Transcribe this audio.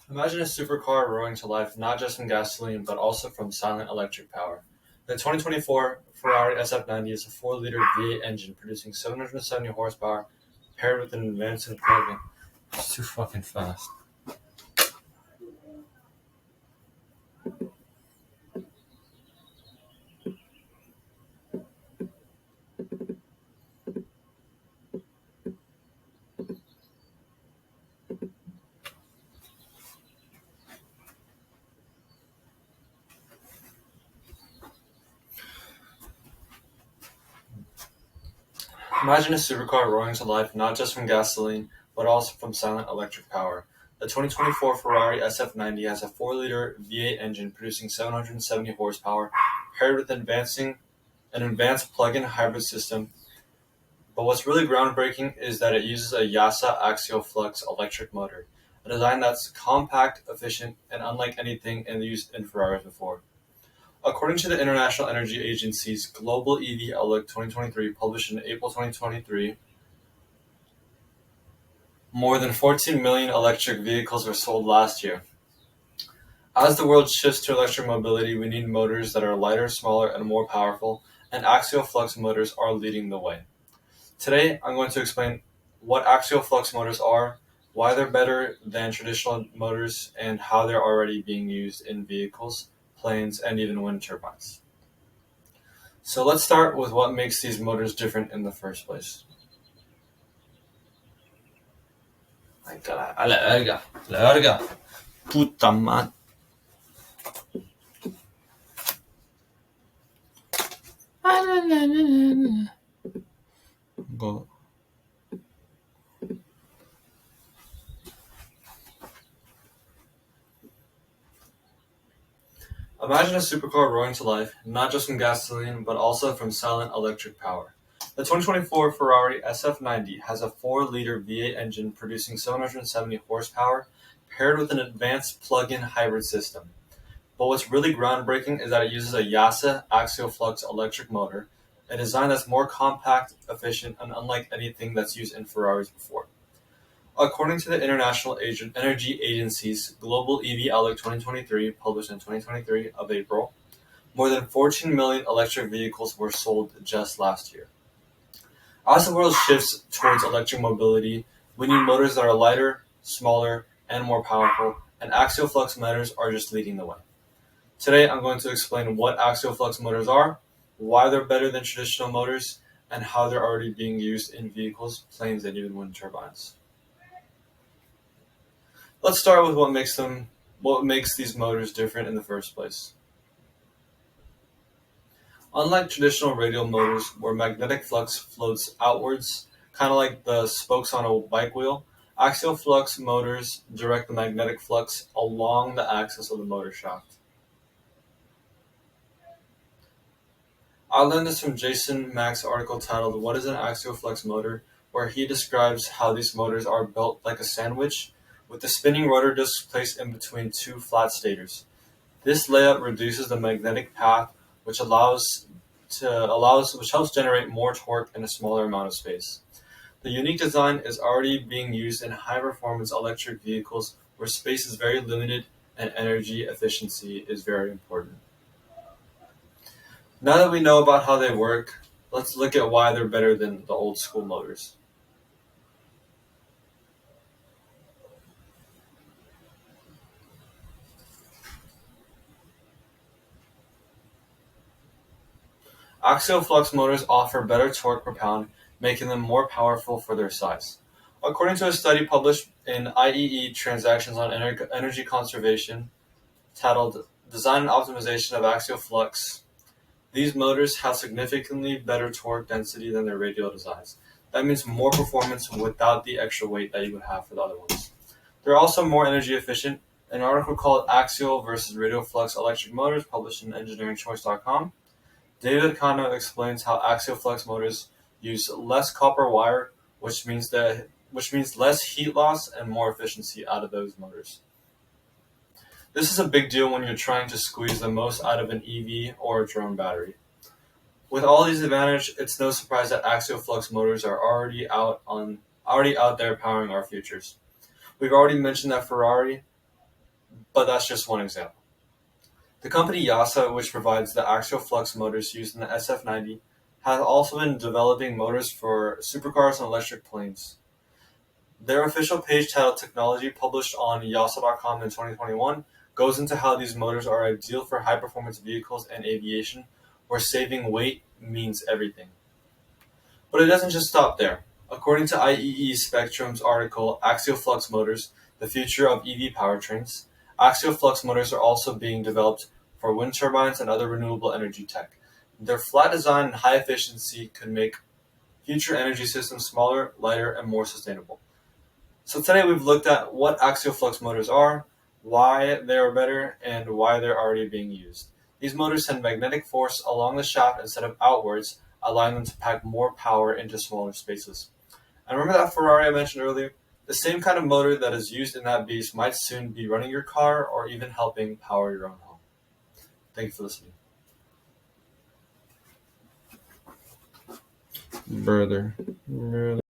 Imagine a supercar roaring to life not just from gasoline but also from silent electric power. The 2024 Ferrari SF90 is a 4-liter V8 engine producing 770 horsepower paired with an advanced plug-in. It's too fucking fast. Imagine a supercar roaring to life not just from gasoline but also from silent electric power. The 2024 Ferrari SF90 has a 4-liter V8 engine producing 770 horsepower paired with an advanced plug-in hybrid system. But what's really groundbreaking is that it uses a Yasa axial flux electric motor, a design that's compact, efficient, and unlike anything used in Ferraris before. According to the International Energy Agency's Global EV Outlook 2023, published in April 2023, more than 14 million electric vehicles were sold last year. As the world shifts to electric mobility, we need motors that are lighter, smaller, and more powerful, and axial flux motors are leading the way. Today, I'm going to explain what axial flux motors are, why they're better than traditional motors, and how they're already being used in vehicles, planes, and even wind turbines. So let's start with what makes these motors different in the first place. Larga. Puta madre. Go. Imagine a supercar roaring to life, not just from gasoline, but also from silent electric power. The 2024 Ferrari SF90 has a 4-liter V8 engine producing 770 horsepower, paired with an advanced plug-in hybrid system. But what's really groundbreaking is that it uses a Yasa axial flux electric motor, a design that's more compact, efficient, and unlike anything that's used in Ferraris before. According to the International Energy Agency's Global EV Outlook 2023, published in 2023 of April, more than 14 million electric vehicles were sold just last year. As the world shifts towards electric mobility, we need motors that are lighter, smaller, and more powerful, and axial flux motors are just leading the way. Today, I'm going to explain what axial flux motors are, why they're better than traditional motors, and how they're already being used in vehicles, planes, and even wind turbines. Let's start with what makes these motors different in the first place. Unlike traditional radial motors, where magnetic flux floats outwards, kind of like the spokes on a bike wheel, axial flux motors direct the magnetic flux along the axis of the motor shaft. I learned this from Jason Mack's article titled "What is an Axial Flux Motor?", where he describes how these motors are built like a sandwich, with the spinning rotor discs placed in between two flat stators. This layout reduces the magnetic path, which helps generate more torque in a smaller amount of space. The unique design is already being used in high-performance electric vehicles where space is very limited and energy efficiency is very important. Now that we know about how they work, let's look at why they're better than the old school motors. Axial flux motors offer better torque per pound, making them more powerful for their size. According to a study published in IEE Transactions on Energy Conservation, titled "Design and Optimization of Axial Flux," these motors have significantly better torque density than their radial designs. That means more performance without the extra weight that you would have for the other ones. They're also more energy efficient. An article called "Axial versus Radial Flux Electric Motors," published in EngineeringChoice.com, David Kano explains how axial flux motors use less copper wire, which means less heat loss and more efficiency out of those motors. This is a big deal when you're trying to squeeze the most out of an EV or a drone battery. With all these advantages, it's no surprise that axial flux motors are already out there powering our futures. We've already mentioned that Ferrari but that's just one example. The company YASA, which provides the axial flux motors used in the SF90, has also been developing motors for supercars and electric planes. Their official page titled Technology, published on yasa.com in 2021, goes into how these motors are ideal for high-performance vehicles and aviation, where saving weight means everything. But it doesn't just stop there. According to IEE Spectrum's article, Axial Flux Motors, the Future of EV Powertrains, axial flux motors are also being developed for wind turbines and other renewable energy tech. Their flat design and high efficiency could make future energy systems smaller, lighter, and more sustainable. So today we've looked at what axial flux motors are, why they are better, and why they're already being used. These motors send magnetic force along the shaft instead of outwards, allowing them to pack more power into smaller spaces. And remember that Ferrari I mentioned earlier? The same kind of motor that is used in that beast might soon be running your car or even helping power your own home. Thank you for listening. Brother.